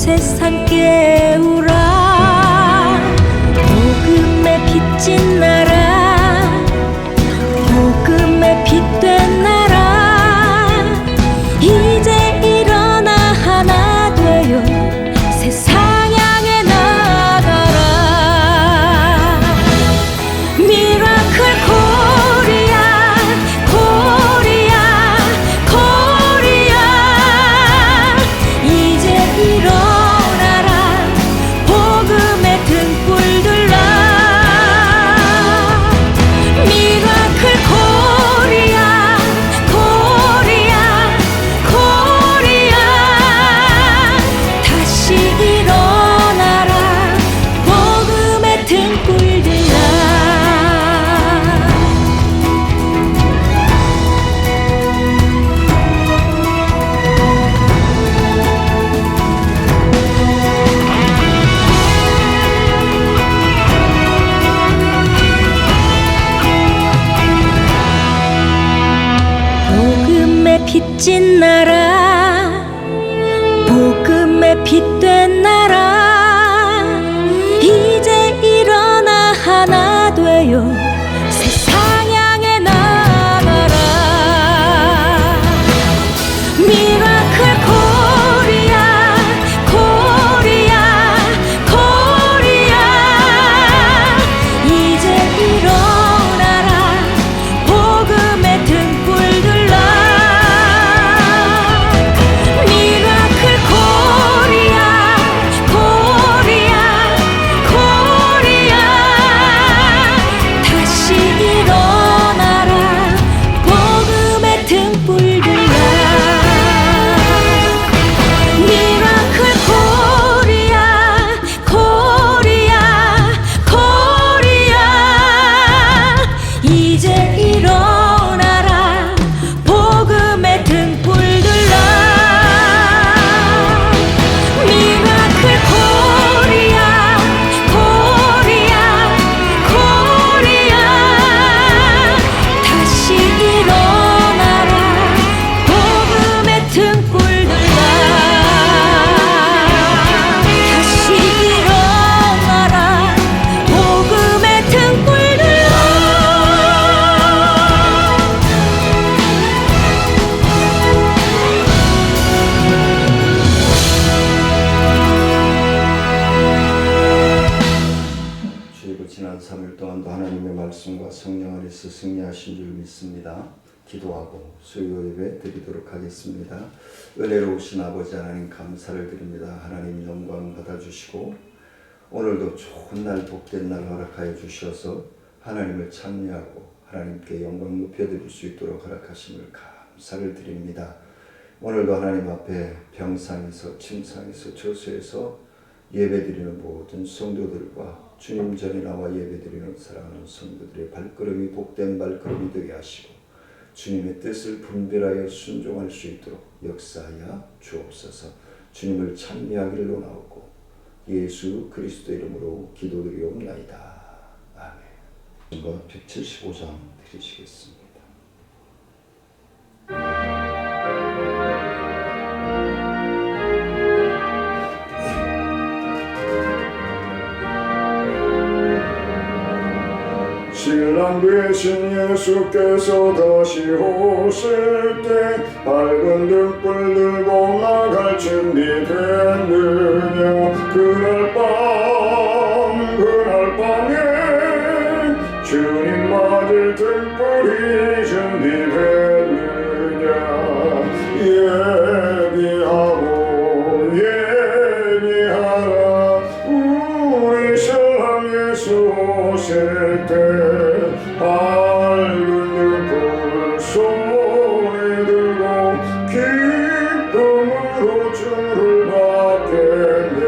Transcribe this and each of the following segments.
세상 깨우라. 복음의 빛진 나라, 복음의 빛된 나라, 이제 일어나 하나 되어 세상 향해 나가라. 미라클 코리아, 코리아, 코리아, 이제 일어나라. 복음의 등불 들라. 미라클 코리아, 코리아, 코리아, 다시 일어나라. 복음의 등불 들라. 복음의 빛진 나라, 복음의 빛된 나라, 이제 일어나 하나 되어 세상 향해 나가라. 미라클 코리아, 코리아, 코리아, 이제 일어나라. 복음의 등불 들라. 미라클 코리아, 코리아, 코리아, 다시 일어나라. 복음의 등불 들라. 미라클 코리아, 코리아, 코리아, 이제 일어나라. 복음의 등불 들라. 미라클 코리아, 코리아, 코리아, 다시 일어나라. 복음의 등불 들라. 다시 일어나라. 복음의 등불 들라. 주이고 지난 3일 동안도 하나님의 말씀과 성령 안에서 승리하신 줄 믿습니다. 기도하고 수요 예배 드리도록 하겠습니다. 은혜로우신 아버지 하나님 감사를 드립니다. 하나님 영광 받아주시고 오늘도 좋은 날 복된 날 허락하여 주셔서 하나님을 찬미하고 하나님께 영광 높여드릴 수 있도록 허락하심을 감사를 드립니다. 오늘도 하나님 앞에 병상에서 침상에서 저수에서 예배드리는 모든 성도들과 주님 전에 나와 예배드리는 사랑하는 성도들의 발걸음이 복된 발걸음이 되게 하시고 주님의 뜻을 분별하여 순종할 수 있도록 역사하여 주옵소서. 주님을 찬미하기를 원하옵고 예수 그리스도 이름으로 기도드리옵나이다. 아멘. 175장 드리시겠습니다. 신랑 되신 예수께서 다시 오실 때 밝은 등불 들고 나갈 준비 됐느냐. 그날 밤에 주님 맞을 등불이 준비됐느냐. 예비하라. 우리 신랑 예수 오실 때 밝은 등불 손에 들고 기쁨으로 주를 받겠네.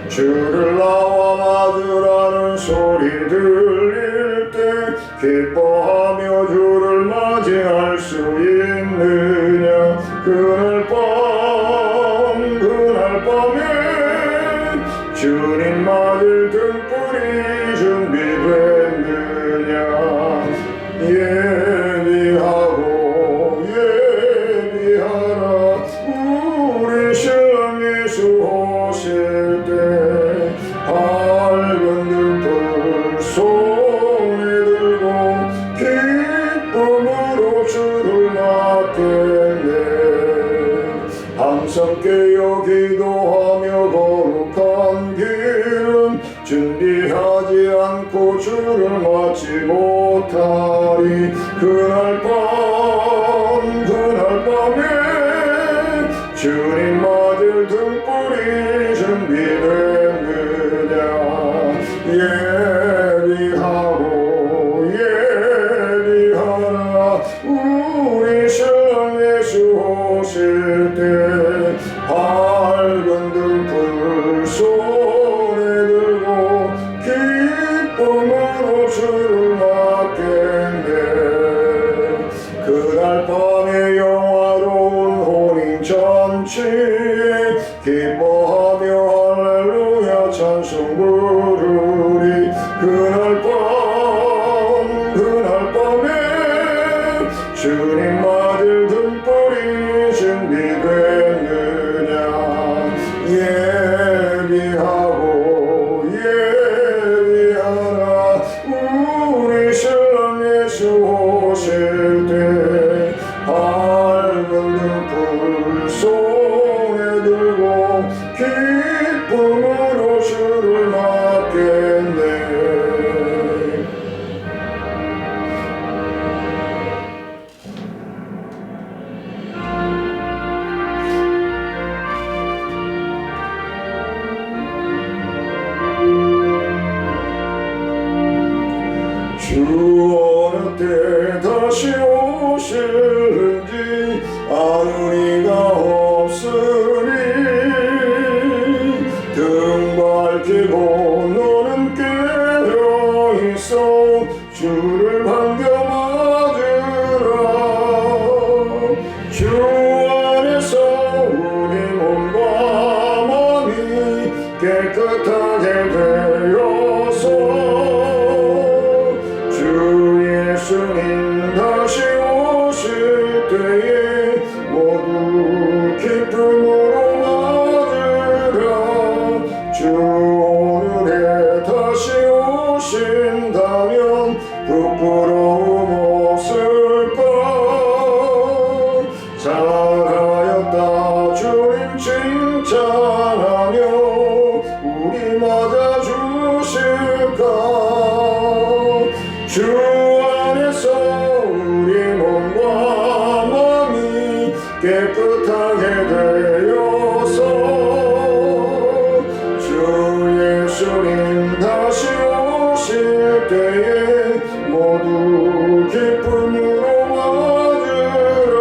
주를 나와 맞으라는 소리 들릴 때 기뻐하며 주를 맞이할 수 있느냐. 그날 밤에 주님 맞을 등불이 준비됐느냐. 예비하라. 우리 신랑 예수 주를 맞지 못하리. 그날 밤에 주님 맞을 등불이 준비됐느냐. 예비하라. 우리 신랑 예수 오실 때 밝은 등불 손에 들고 기쁨으로 주를 맞겠네. 그날 밤에 영화로운 혼인잔치에 기뻐하며 할렐루야 찬송 부르리. 그날 밤에 주님 맞을 등불이 준비됐느냐. 예비하라. 우리 신랑 예수 오실 때 밝은 등불 손에 들고 기쁨으로 주를 맞겠네. 주 어느 때 다시 오실는지 아는 이가 없으니 등 밝히고 너는 깨어있어 주를 반겨 맞으라. 주 안에서 우리 몸과 마음이 깨끗하게 되어서 예수님 다시 오실 때에 모두 기쁨으로 맞으라. 주 오늘에 다시 오신다면 부끄러움 없을까. 잘하였다 주님 칭찬하며 우리 맞아주실까. 주 안에서 우리 몸과 마음이 깨끗하게 되어서 주 예수님 다시 오실 때에 모두 기쁨으로 맞으라.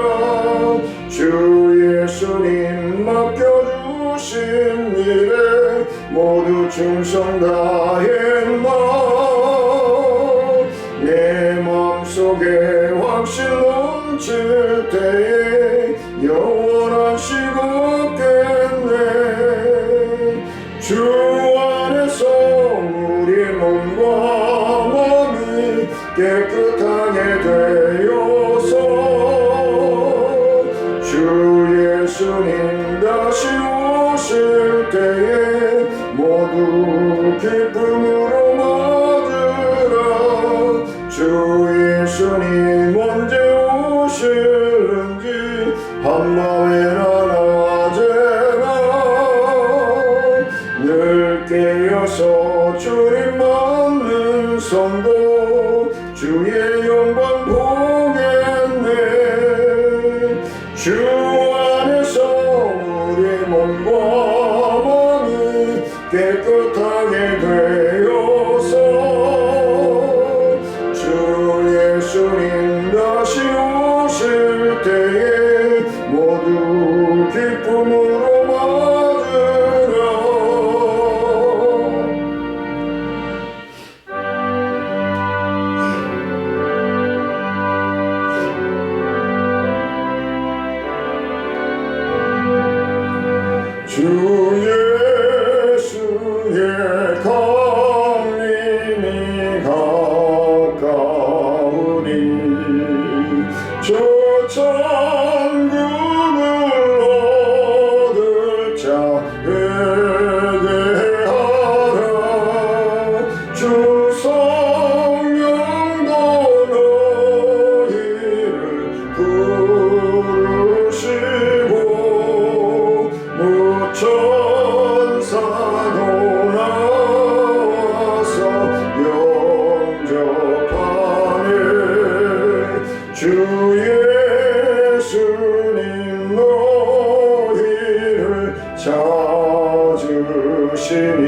주 예수님 맡겨주신 일에 모두 충성 다했나. 내 마음속에 확신 넘칠 때에 영원한 식 없겠네. 주 안에서 우리 몸과 마음이 깨끗하게 되어서 주 예수님 다시 오실 때에 모두 기쁨으로 맞으라. 주 예수님 언제 오실는지 한마음에나 낮에나 늘 깨어서 주님 맞는 성도 주의 영광 보겠네. 주 안에서 우리 몸과 마음이 깨끗하게 되어서 주 예수님 다시 오실 때에 모두 기쁨으로 맞으라. 주 예수님 너희를 찾으시니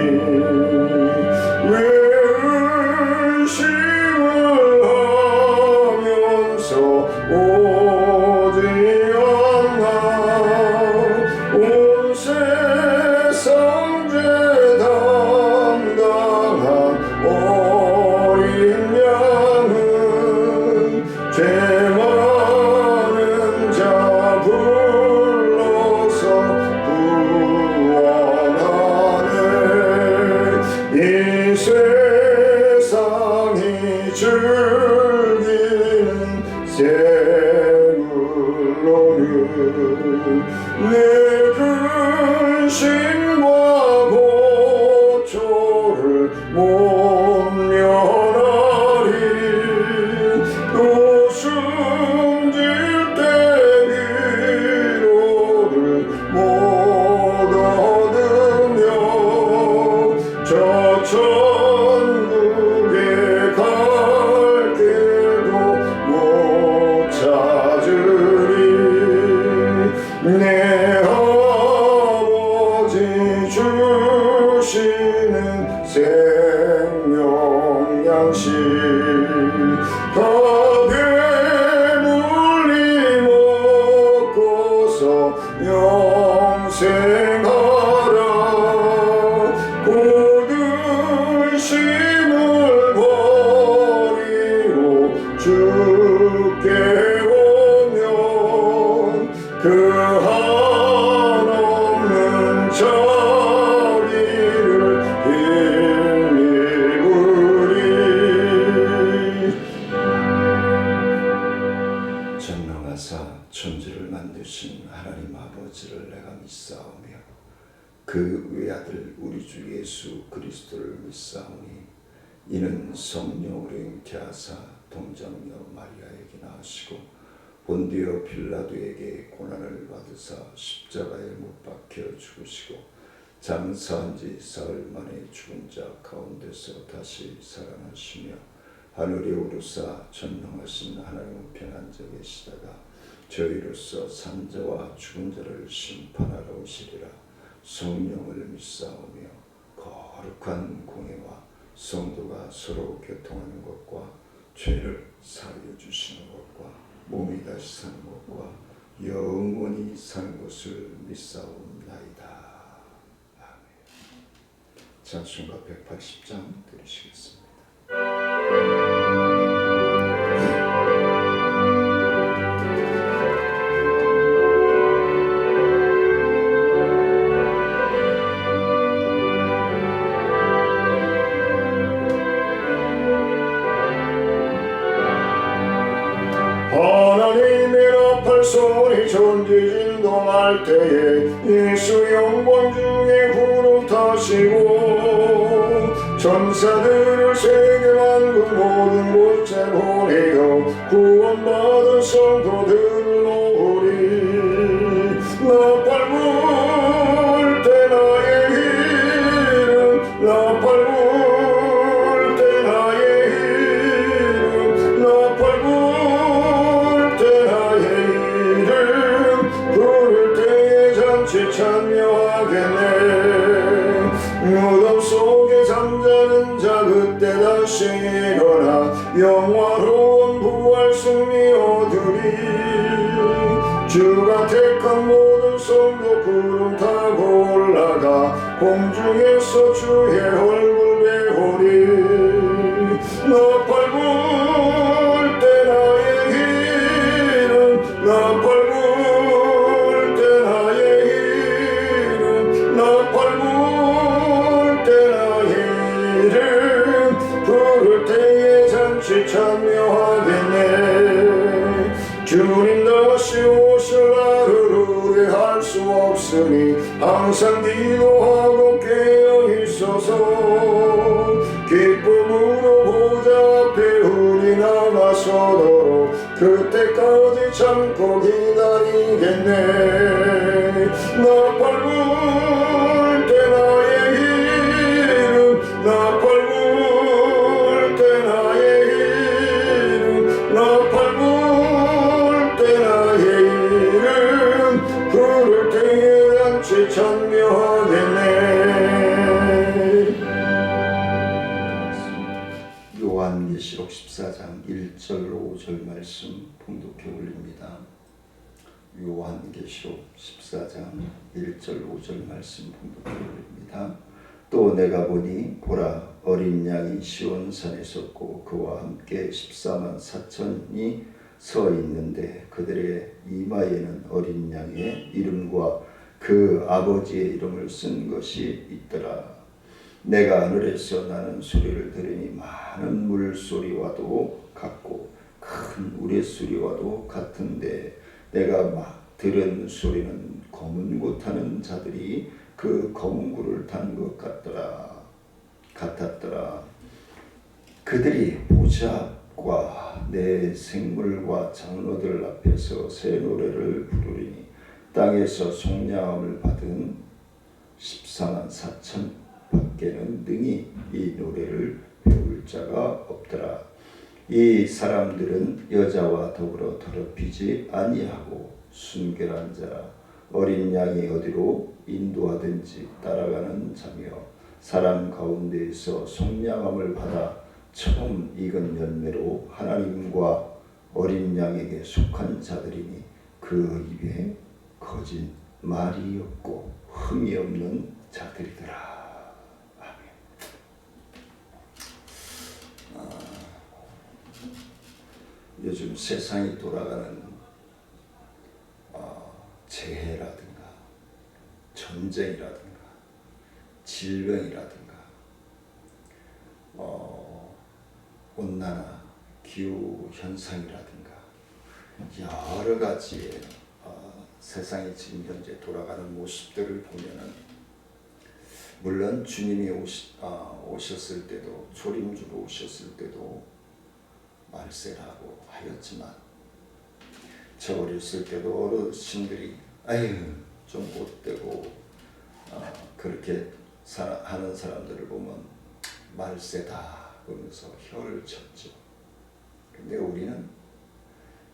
왜 의심을 하면서 오지 않나 온 세상 죄 담당한 어린 양은 죄 많은 자 불러서 구원하네 이 세상이 즐기는 세물로는 내 근심과 고초를 못 면하리 또 숨질 때 위로를 못 얻으며 저 천국에 갈 길도 못 찾으리 내 아버지 주시는 생명 양식 다 배불리 먹고서 영생하라 모든 힘을 버리고 주께 오면 그 한없는 자비를 힘입으리 전능하사 천지를 만드신 하나님 아버지를 내가 믿사오며 그 외아들 우리 주 예수 그리스도를 믿사오니 이는 성령으로 잉태하사 동정녀 마리아에게 나으시고 본디오 빌라도에게 고난을 받으사 십자가에 못 박혀 죽으시고 장사한 지 사흘 만에 죽은 자 가운데서 다시 살아나시며 하늘에 오르사 전능하신 하나님 우편 앉아 계시다가 저희로서 산자와 죽은 자를 심판하러 오시리라. 성령을 믿사오며 거룩한 공예와 성도가 서로 교통하는 것과 죄를 사하여 주시는 것과 몸이 다시 사는 것과 영원히 사는 것을 믿사옵나이다. 아멘. 찬송가 180장 드리시겠습니다. 하나님의 나팔 소리 전지진동할 때에 예수 영광 중에 구름 타시고 천사들을 세계 만국 모든 곳에 보내어 구원받은 성도들을 오리 나팔 불 때 나의 이름 나팔 불 때 나의 이름 나팔 불 참여하겠네 무덤 속에 잠자는 자 그때 다시 일어나 영화로운 부활 승리 얻으리 주가 택한 모든 성도 구름 타고 올라가 공중에서 주의 얼굴 배우리 나팔 불 때 나의 이름 나팔 불 때 나의 나팔 불 때 나의 이름 부를 때에 잔치 참여하겠네 주님 다시 오실 날을 우려할 수 없으니 항상 기도하고 깨어 있어서 기쁨으로 보좌 앞에 우리 나가서도록 그때까지 참고 기다리겠네 나팔 불 때 나의 이름 나팔 불 때 나의 이름 나팔 불 요한계시록 14장 1절 5절 말씀 봉독해 올립니다. 요한계시록 14장 1절 5절 말씀 봉독해 올립니다. 또 내가 보니 보라 어린 양이 시온산에 섰고 그와 함께 14만 4천이 서 있는데 그들의 이마에는 어린 양의 이름과 그 아버지의 이름을 쓴 것이 있더라. 내가 하늘에서 나는 소리를 들으니 많은 물소리와도 같고 큰 우레소리와도 같은데 내가 막 들은 소리는 검은 구 타는 자들이 그 검은 구를 탄 것 같았더라. 그들이 보좌과 내 생물과 장로들 앞에서 새 노래를 부르리니 땅에서 속량함을 받은 14만 4천 밖에는 능히 이 노래를 배울 자가 없더라. 이 사람들은 여자와 더불어 더럽히지 아니하고 순결한 자라. 어린 양이 어디로 인도하든지 따라가는 자며 사람 가운데에서 속량함을 받아 처음 익은 열매로 하나님과 어린 양에게 속한 자들이니 그 입에 거짓 말이 없고 흠이 없는 자들이더라. 요즘 세상이 돌아가는 재해라든가 전쟁이라든가 질병이라든가 온난화 기후 현상이라든가 여러 가지의 세상이 지금 현재 돌아가는 모습들을 보면은 물론 주님이 오셨을 때도 초림주로 오셨을 때도 말세라고 하였지만 저 어렸을 때도 어르신들이 아유 좀 못되고 그렇게 하는 사람들을 보면 말세다 그러면서 혀를 쳤죠. 근데 우리는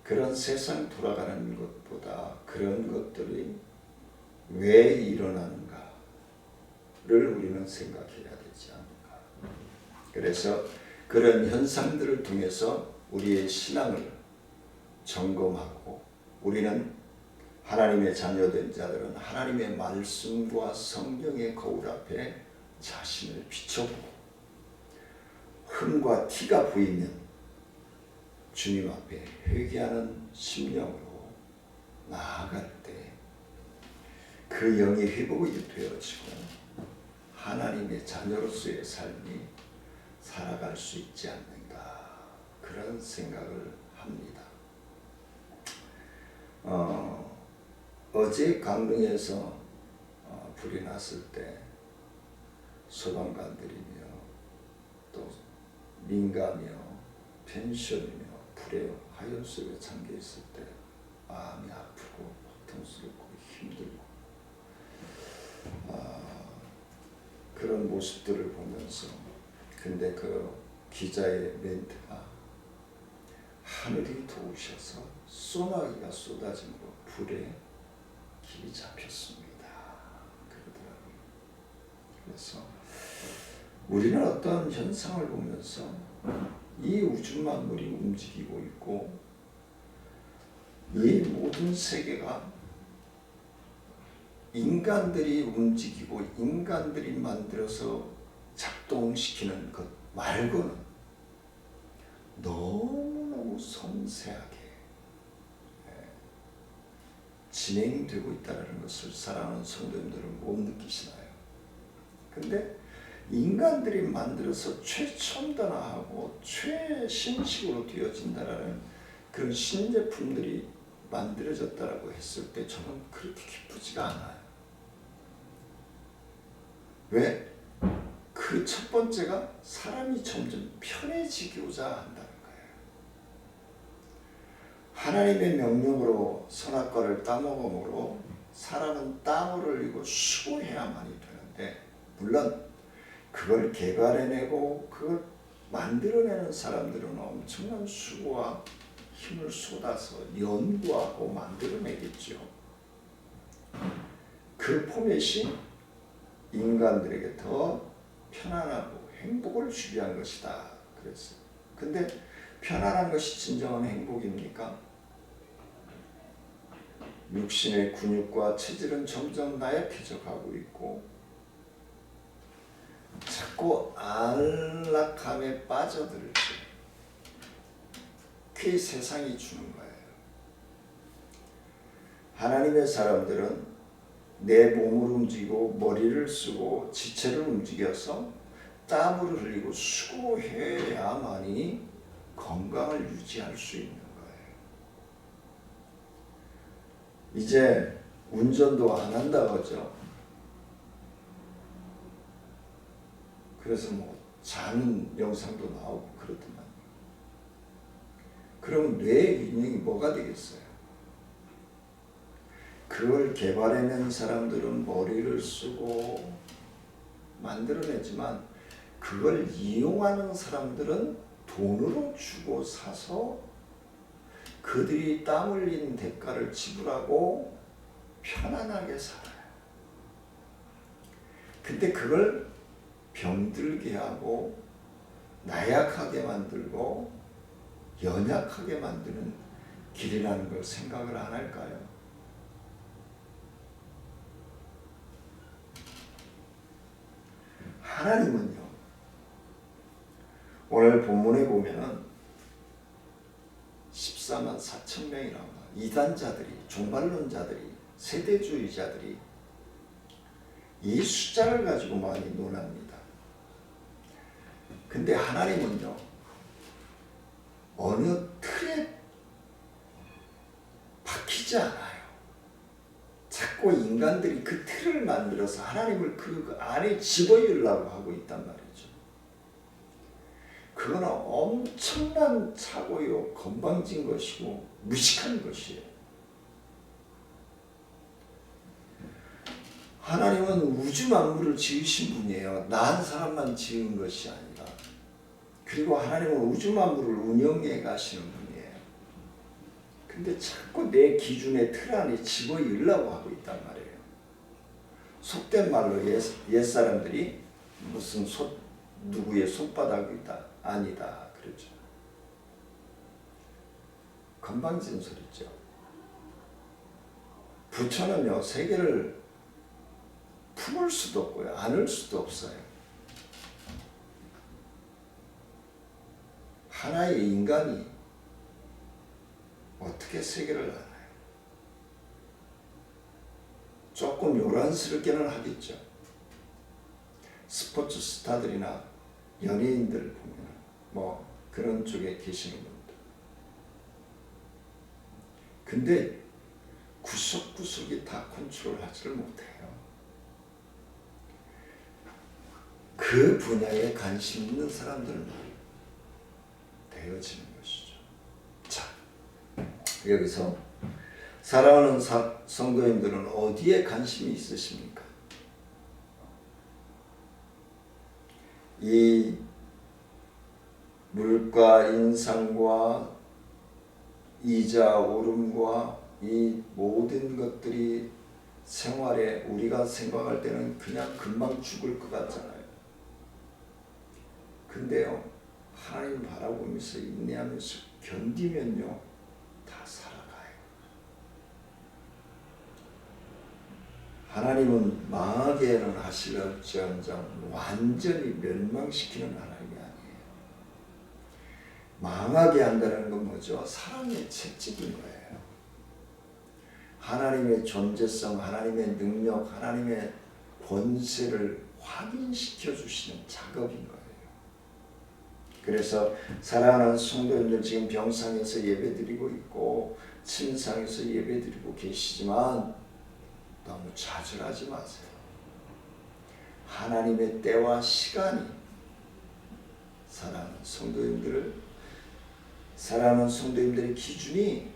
그런 세상 돌아가는 것보다 그런 것들이 왜 일어나는가를 우리는 생각해야 되지 않을까. 그래서 그런 현상들을 통해서 우리의 신앙을 점검하고 우리는 하나님의 자녀된 자들은 하나님의 말씀과 성경의 거울 앞에 자신을 비춰보고 흠과 티가 보이면 주님 앞에 회개하는 심령으로 나아갈 때 그 영이 회복이 되어지고 하나님의 자녀로서의 삶이 살아갈 수 있지 않는가 그런 생각을 합니다. 어제 강릉에서 불이 났을 때 소방관들이며 또 민가며 펜션이며 불에 하염속에 잠겨 있을 때 마음이 아프고 고통스럽고 힘들고 그런 모습들을 보면서 근데 그 기자의 멘트가 하늘이 도우셔서 소나기가 쏟아짐으로 불에 길이 잡혔습니다. 그러더라고요. 그래서 우리는 어떤 현상을 보면서 이 우주 만물이 움직이고 있고 이 모든 세계가 인간들이 움직이고 인간들이 만들어서 작동시키는 것 말고는 너무너무 섬세하게 진행되고 있다는 것을 사랑하는 성도님들은 못 느끼시나요? 근데 인간들이 만들어서 최첨단화하고 최신식으로 되어진다라는 그런 신제품들이 만들어졌다라고 했을 때 저는 그렇게 기쁘지가 않아요. 왜? 그 첫 번째가 사람이 점점 편해지고자 한다는 거예요. 하나님의 명령으로 선악과를 따먹음으로 사람은 땀을 흘리고 수고해야만이 되는데 물론 그걸 개발해내고 그걸 만들어내는 사람들은 엄청난 수고와 힘을 쏟아서 연구하고 만들어내겠죠. 그 포맷이 인간들에게 더 편안하고 행복을 주게 한 것이다. 그랬어요. 근데 편안한 것이 진정한 행복입니까? 육신의 근육과 체질은 점점 나약해져 가고 있고 자꾸 안락함에 빠져들지. 그게 세상이 주는 거예요. 하나님의 사람들은 내 몸을 움직이고 머리를 쓰고 지체를 움직여서 땀을 흘리고 수고해야만이 건강을 유지할 수 있는 거예요. 이제 운전도 안 한다 그러죠. 그래서 뭐 자는 영상도 나오고 그러더만. 그럼 뇌 기능이 뭐가 되겠어요? 그걸 개발해낸 사람들은 머리를 쓰고 만들어내지만 그걸 이용하는 사람들은 돈으로 주고 사서 그들이 땀 흘린 대가를 지불하고 편안하게 살아요. 근데 그걸 병들게 하고 나약하게 만들고 연약하게 만드는 길이라는 걸 생각을 안 할까요? 하나님은요, 오늘 본문에 보면은 14만 4천 명이라고 이단자들이, 종말론자들이, 세대주의자들이 이 숫자를 가지고 많이 논합니다. 근데 하나님은요, 어느 틀에 박히지 않아요. 자꾸 인간들이 그 틀을 만들어서 하나님을 그 안에 집어넣으려고 하고 있단 말이죠. 그거는 엄청난 착오요, 건방진 것이고 무식한 것이에요. 하나님은 우주 만물을 지으신 분이에요. 나 한 사람만 지은 것이 아니라. 그리고 하나님은 우주 만물을 운영해 가시는 분이에요. 근데 자꾸 내 기준의 틀 안에 집어넣으려고 하고 있단 말이에요. 속된 말로 옛사람들이 무슨 누구의 손바닥이다 아니다 그러죠. 건방진 소리죠. 부처는요, 세계를 품을 수도 없고요, 안을 수도 없어요. 하나의 인간이 어떻게 세계를 알아요? 조금 요란스럽게는 하겠죠. 스포츠 스타들이나 연예인들 보면 뭐 그런 쪽에 계시는 분들. 근데 구석구석이 다 컨트롤하지를 못해요. 그 분야에 관심 있는 사람들만 되어지는 것이죠. 자, 여기서 사랑하는 성도님들은 어디에 관심이 있으십니까? 이 물가 인상과 이자 오름과 이 모든 것들이 생활에 우리가 생각할 때는 그냥 금방 죽을 것 같잖아요. 근데요, 하나님 바라보면서 인내하면서 견디면요, 다 살아가요. 하나님은 망하게는 하실지언정 완전히 멸망시키는 하나님이 아니에요. 망하게 한다는 건 뭐죠? 사랑의 채찍인 거예요. 하나님의 존재성, 하나님의 능력, 하나님의 권세를 확인시켜 주시는 작업인 거예요. 그래서 사랑하는 성도님들, 지금 병상에서 예배드리고 있고 침상에서 예배드리고 계시지만 너무 좌절하지 마세요. 하나님의 때와 시간이 사랑하는 성도님들의 기준이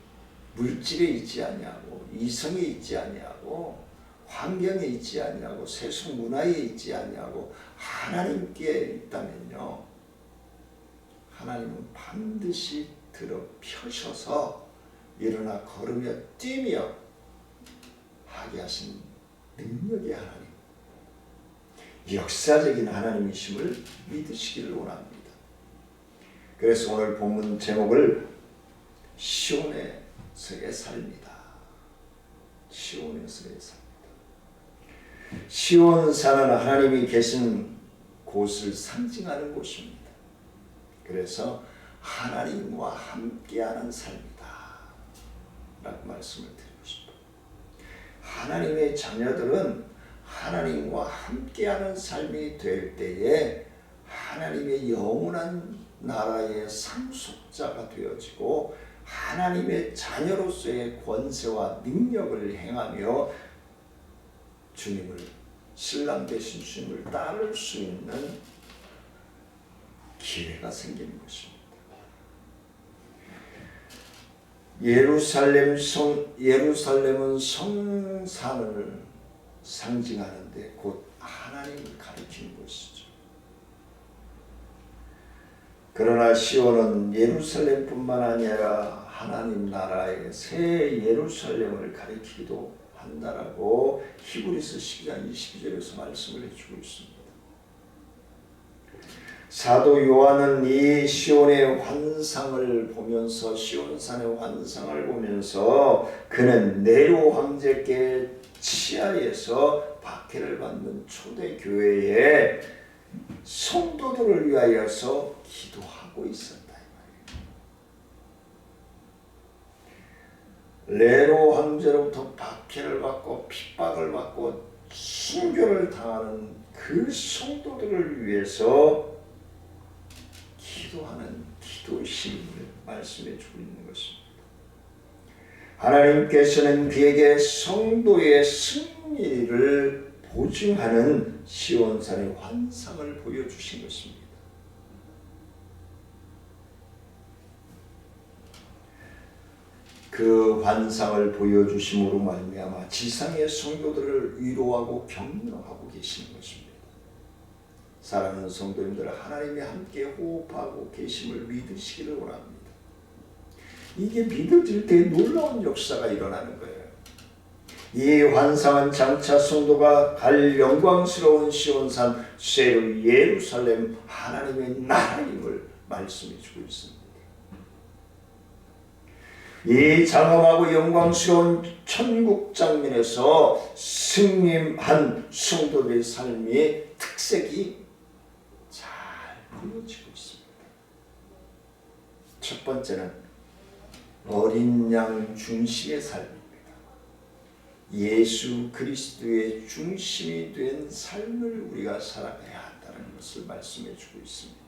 물질에 있지 아니하고 이성에 있지 아니하고 환경에 있지 아니하고 세속 문화에 있지 아니하고 하나님께 있다면요, 하나님은 반드시 들어 펴셔서 일어나 걸으며 뛰며 하게 하신 능력의 하나님, 역사적인 하나님이심을 믿으시기를 원합니다. 그래서 오늘 본문 제목을 시온에서의 삶이다. 시온에서의 삶이다. 시온산은 하나님이 계신 곳을 상징하는 곳입니다. 그래서 하나님과 함께하는 삶이다 라고 말씀을 드리고 싶어요. 하나님의 자녀들은 하나님과 함께하는 삶이 될 때에 하나님의 영원한 나라의 상속자가 되어지고 하나님의 자녀로서의 권세와 능력을 행하며 주님을, 신랑 되신 주님을 따를 수 있는 기회가 생기는 것입니다. 예루살렘은 성산을 상징하는데 곧 하나님을 가리키는 곳이죠. 그러나 시온은 예루살렘뿐만 아니라 하나님 나라의 새 예루살렘을 가리키기도 한다라고 히브리서 12장 22절에서 말씀을 해주고 있습니다. 사도 요한은 이 시온의 환상을 보면서, 시온산의 환상을 보면서 그는 네로 황제께 치하에서 박해를 받는 초대교회의 성도들을 위하여서 기도하고 있었다. 네로 황제로부터 박해를 받고 핍박을 받고 순교를 당하는 그 성도들을 위해서 기도하는 기도심을 말씀해 주고 있는 것입니다. 하나님께서는 그에게 성도의 승리를 보증하는 시온산의 환상을 보여주신 것입니다. 그 환상을 보여주심으로 말미암아 지상의 성도들을 위로하고 격려하고 계시는 것입니다. 사랑하는 성도님들, 하나님이 함께 호흡하고 계심을 믿으시기를 원합니다. 이게 믿어질 때 놀라운 역사가 일어나는 거예요. 이 환상은 장차 성도가 갈 영광스러운 시온산 새 예루살렘 하나님의 나라임을 말씀해 주고 있습니다. 이 장엄하고 영광스러운 천국 장면에서 승리한 성도들의 삶의 특색이 잘 보여지고 있습니다. 첫 번째는 어린 양 중심의 삶입니다. 예수 그리스도의 중심이 된 삶을 우리가 살아가야 한다는 것을 말씀해 주고 있습니다.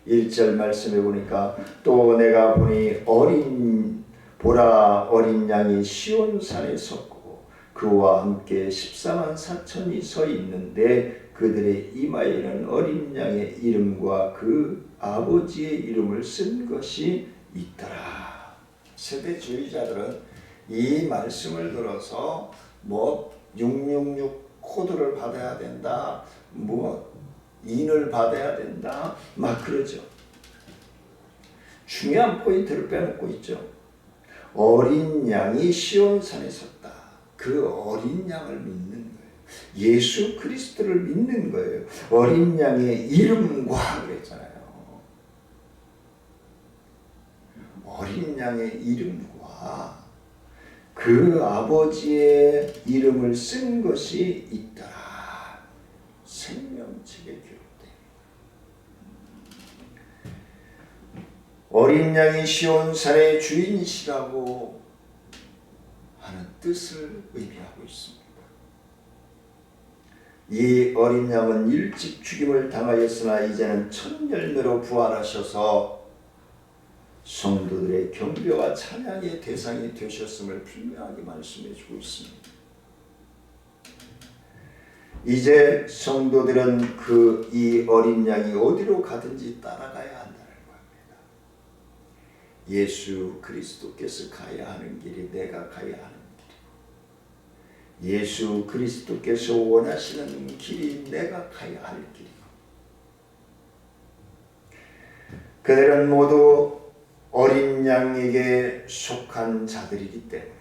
1절 말씀해 보니까 또 내가 보니 어린 양이 시온산에 섰고 그와 함께 14만 4천이 서 있는데 그들의 이마에는 어린 양의 이름과 그 아버지의 이름을 쓴 것이 있더라. 세대주의자들은 이 말씀을 들어서 666 코드를 받아야 된다, 인을 받아야 된다, 막 그러죠. 중요한 포인트를 빼놓고 있죠. 어린 양이 시온산에 섰다. 그 어린 양을 믿는 거예요. 예수 그리스도를 믿는 거예요. 어린 양의 이름과 그랬잖아요. 어린 양의 이름과 그 아버지의 이름을 쓴 것이 있더라. 생명책에 기록됩니다. 어린 양이 시온산의 주인이시라고 하는 뜻을 의미하고 있습니다. 이 어린 양은 일찍 죽임을 당하였으나 이제는 첫 열매로 부활하셔서 성도들의 경배와 찬양의 대상이 되셨음을 분명하게 말씀해 주고 있습니다. 이제 성도들은 이 어린 양이 어디로 가든지 따라가야 한다는 겁니다. 예수 그리스도께서 가야 하는 길이 내가 가야 하는 길이고, 예수 그리스도께서 원하시는 길이 내가 가야 할 길이고, 그들은 모두 어린 양에게 속한 자들이기 때문에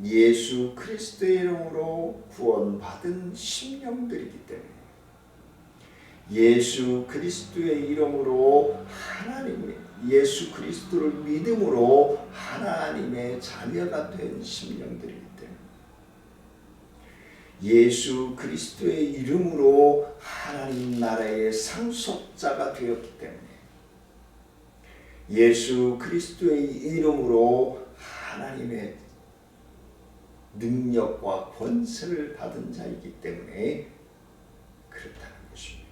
예수 그리스도의 이름으로 구원받은 심령들이기 때문에 예수 그리스도의 이름으로 하나님의 예수 그리스도를 믿음으로 하나님의 자녀가 된 심령들이기 때문에 예수 그리스도의 이름으로 하나님 나라의 상속자가 되었기 때문에 예수 그리스도의 이름으로 하나님의 능력과 권세를 받은 자이기 때문에 그렇다는 것입니다.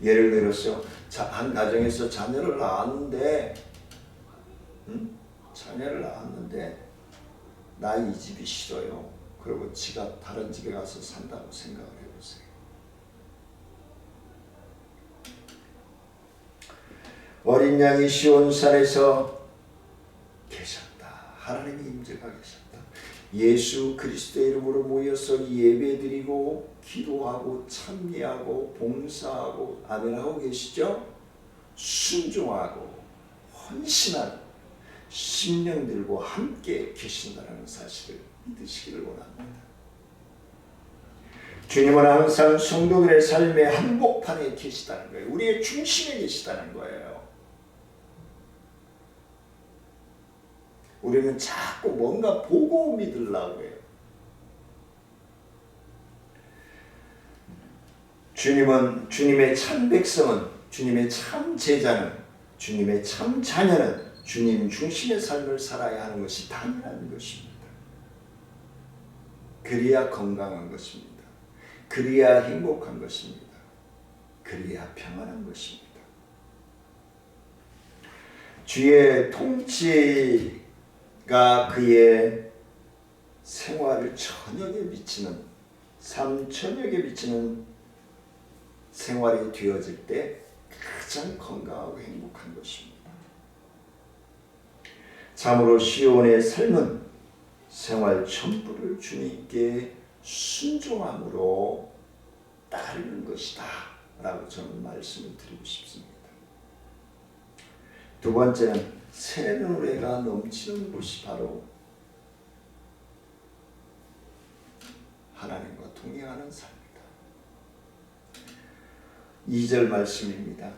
예를 들어서 한 가정에서 자녀를 낳았는데 나 이 집이 싫어요. 그리고 지가 다른 집에 가서 산다고 생각을 해보세요. 어린 양이 시온산에서 계셨다. 하나님의 임재가 계셨다. 예수 그리스도의 이름으로 모여서 예배드리고 기도하고 찬미하고 봉사하고 아멘하고 계시죠? 순종하고 헌신하는 심령들과 함께 계신다는 사실을 믿으시기를 원합니다. 주님은 항상 성도들의 삶의 한복판에 계시다는 거예요. 우리의 중심에 계시다는 거예요. 우리는 자꾸 뭔가 보고 믿으려고 해요. 주님의 참 백성은, 주님의 참 제자는, 주님의 참 자녀는 주님 중심의 삶을 살아야 하는 것이 당연한 것입니다. 그래야 건강한 것입니다. 그래야 행복한 것입니다. 그래야 평안한 것입니다. 주의 통치가 그의 생활을 천역에 미치는, 삶 천역에 미치는 생활이 되어질 때 가장 건강하고 행복한 것입니다. 참으로 시온의 삶은 생활 전부를 주님께 순종함으로 따르는 것이다 라고 저는 말씀을 드리고 싶습니다. 두 번째는 새 노래가 넘치는 곳이 바로 하나님과 동행하는 삶이다. 2절 말씀입니다.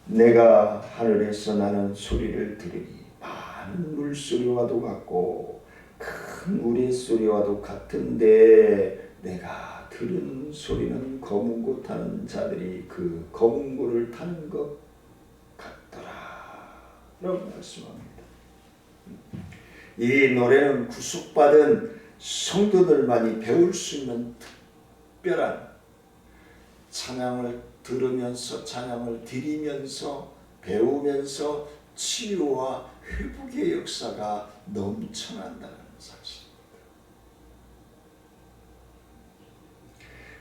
내가 하늘에서 나는 소리를 들으니 많은 물소리와도 같고 큰 우레소리와도 같은데 내가 들은 소리는 검은고 타는 자들이 그 검은고를 타는 것 같더라 라고 말씀합니다. 이 노래는 구속받은 성도들만이 배울 수 있는 특별한 찬양을 들으면서 찬양을 드리면서 배우면서 치유와 회복의 역사가 넘쳐난다는 사실입니다.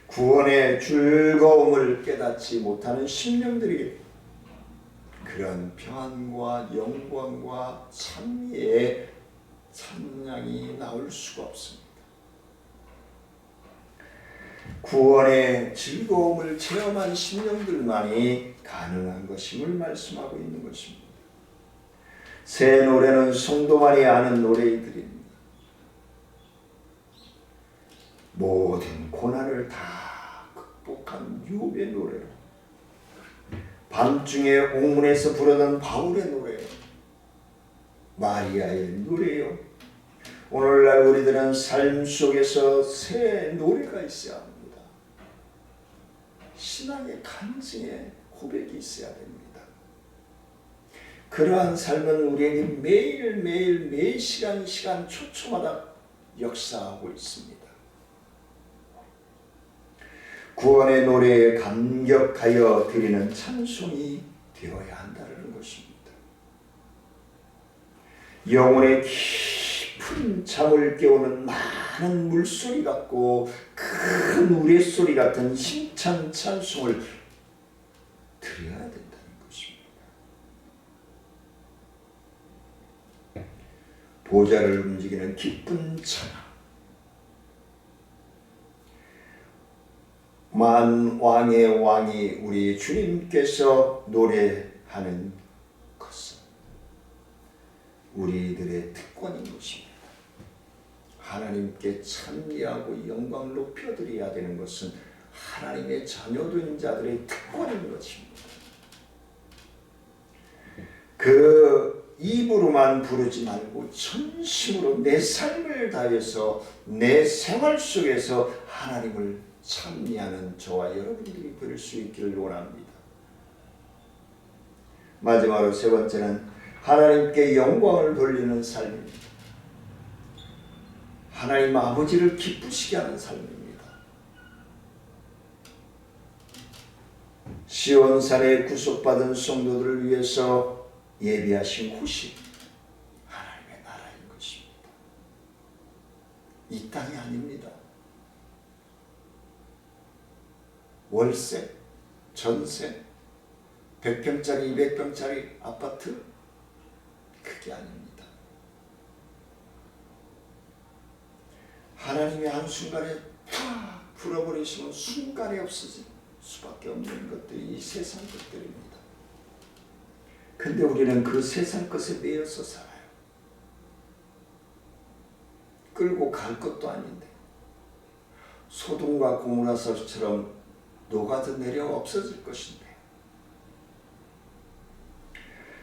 구원의 즐거움을 깨닫지 못하는 심령들에게 그런 평안과 영광과 찬미의 찬양이 나올 수가 없습니다. 구원의 즐거움을 체험한 심령들만이 가능한 것임을 말씀하고 있는 것입니다. 새 노래는 성도만이 아는 노래들입니다. 모든 고난을 다 극복한 욥의 노래로, 밤중에 옥문에서 부르던 바울의 노래, 마리아의 노래요. 오늘날 우리들은 삶 속에서 새 노래가 있어야 합니다. 신앙의 간증의 고백이 있어야 됩니다. 그러한 삶은 우리에게 매일매일 매시간 초초마다 역사하고 있습니다. 구원의 노래에 감격하여 드리는 찬송이 되어야 한다는 것입니다. 영혼의 깊은 잠을 깨우는 많은 물소리 같고 큰 우레소리 같은 힘찬 찬송을 드려야 된다는 것입니다. 보좌를 움직이는 기쁜 찬양, 만왕의 왕이 우리 주님께서 노래하는 것은 우리들의 특권인 것입니다. 하나님께 찬미하고 영광을 높여드려야 되는 것은 하나님의 자녀된 자들의 특권인 것입니다. 그 입으로만 부르지 말고 전심으로 내 삶을 다해서 내 생활 속에서 하나님을 찬미하는 저와 여러분들이 될 수 있기를 원합니다. 마지막으로 세 번째는 하나님께 영광을 돌리는 삶입니다. 하나님 아버지를 기쁘시게 하는 삶입니다. 시온산에 구속받은 성도들을 위해서 예비하신 곳이 하나님의 나라인 것입니다. 이 땅이 아닙니다. 월세, 전세, 100평짜리, 200평짜리 아파트, 그게 아닙니다. 하나님의 한순간에 팍 불어버리시면 순간에 없어질 수밖에 없는 것들이 이 세상 것들입니다. 근데 우리는 그 세상 것에 매여서 살아요. 끌고 갈 것도 아닌데 소돔과 고모라처럼 녹아져 내려 없어질 것인데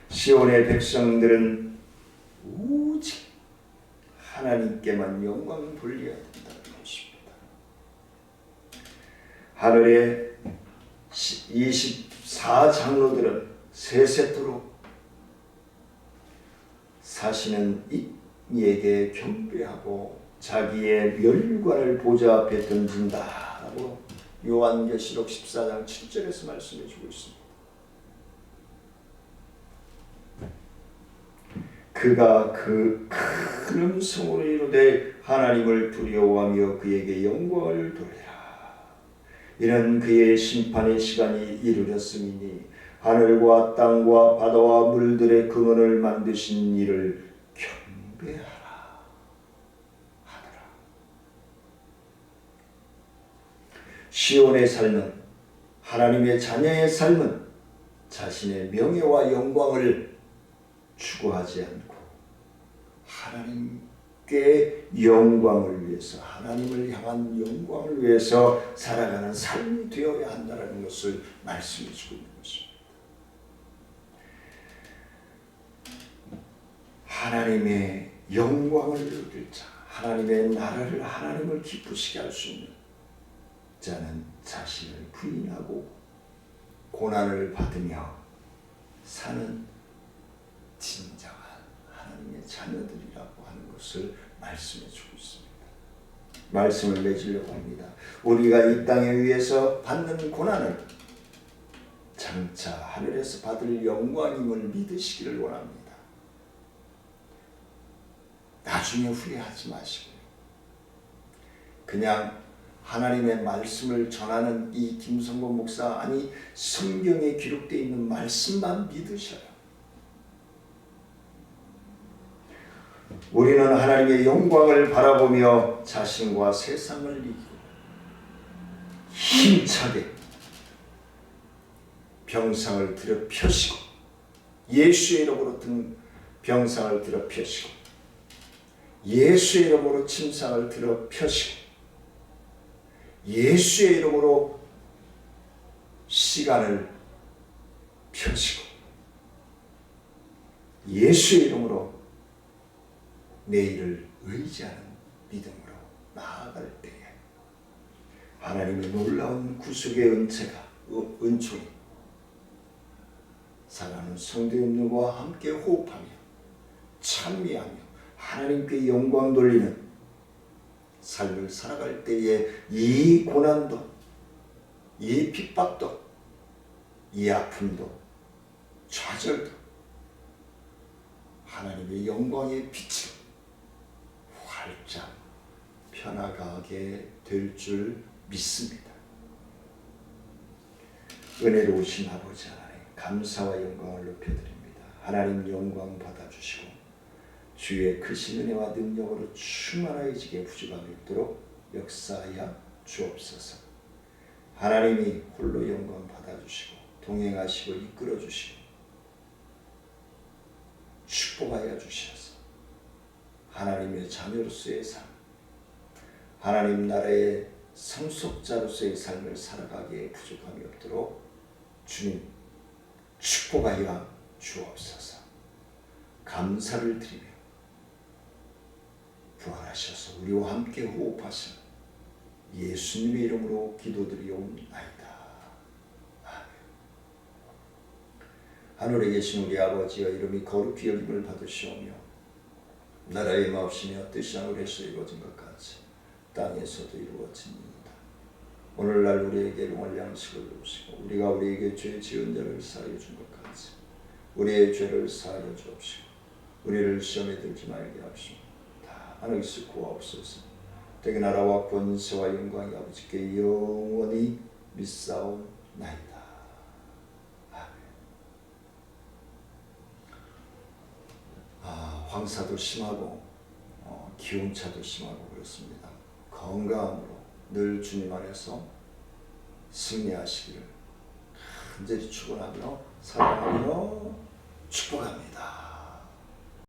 시온의 백성들은 오직 하나님께만 영광을 돌려야 된다는 것입니다. 하늘의 24장로들은 세세토록 사시는 이에게 경배하고 자기의 멸관을 보좌 앞에 던진다라고 요한계시록 14장 7절에서 말씀해 주고 있습니다. 그가 그 큰 음성으로 이르되 하나님을 두려워하며 그에게 영광을 돌리라. 이는 그의 심판의 시간이 이르렀음이니 하늘과 땅과 바다와 물들의 근원을 만드신 이를 경배하라 하더라. 시온의 삶은, 하나님의 자녀의 삶은 자신의 명예와 영광을 추구하지 않고 하나님께 영광을 위해서, 하나님을 향한 영광을 위해서 살아가는 삶이 되어야 한다는 것을 말씀해 주고 있는 것입니다. 하나님의 영광을 누릴 자, 하나님의 나라를, 하나님을 기쁘시게 할 수 있는 자는 자신을 부인하고 고난을 받으며 사는 진정한 하나님의 자녀들이라고 하는 것을 말씀해 주고 있습니다. 말씀을 맺으려고 합니다. 우리가 이 땅에 위해서 받는 고난을 장차 하늘에서 받을 영광임을 믿으시기를 원합니다. 나중에 후회하지 마시고요. 그냥 하나님의 말씀을 전하는 이 김성곤 목사, 아니 성경에 기록되어 있는 말씀만 믿으셔요. 우리는 하나님의 영광을 바라보며 자신과 세상을 이기고 힘차게 병상을 들어 펴시고, 예수의 이름으로 든 병상을 들어 펴시고, 예수의 이름으로 침상을 들어 펴시고, 예수의 이름으로 시간을 펴시고, 예수의 이름으로 내일을 의지하는 믿음으로 나아갈 때에 하나님의 놀라운 구속의 은총이 사랑하는 성도님들과 함께 호흡하며 찬미하며 하나님께 영광 돌리는 삶을 살아갈 때에 이 고난도, 이 핍박도, 이 아픔도, 좌절도 하나님의 영광의 빛으로 활짝 펴나가게 될 줄 믿습니다. 은혜로우신 아버지 하나님, 감사와 영광을 높여드립니다. 하나님 영광 받아주시고 주의 크신 은혜와 능력으로 충만하여지게 부족함이 없도록 역사하여 주옵소서. 하나님이 홀로 영광 받아주시고 동행하시고 이끌어주시고 축복하여 주셔서 하나님의 자녀로서의 삶, 하나님 나라의 상속자로서의 삶을 살아가기에 부족함이 없도록 주님 축복하여 주옵소서. 감사를 드리며 부활하셔서 우리와 함께 호흡하신 예수님의 이름으로 기도드리옵나이다. 아멘. 하늘에 계신 우리 아버지여, 이름이 거룩히 여김을 받으시오며 나라의 마옵시며 뜻이 하늘에서 이루어진 것 같이 땅에서도 이루어집니다. 오늘날 우리에게 일용할 양식을 주시고 우리가 우리에게 죄 지은 자를 사하여 준 것 같이 우리의 죄를 사하여 주옵시고 우리를 시험에 들지 말게 하시고 다 하늘에서 구하옵소서. 되게 나라와 권세와 영광이 아버지께 영원히 믿사옵나이다. 아멘. 황사도 심하고 기온차도 심하고 그렇습니다. 건강함으로 늘 주님 안에서 승리하시기를 간절히 축원하며 사랑하며 축복합니다.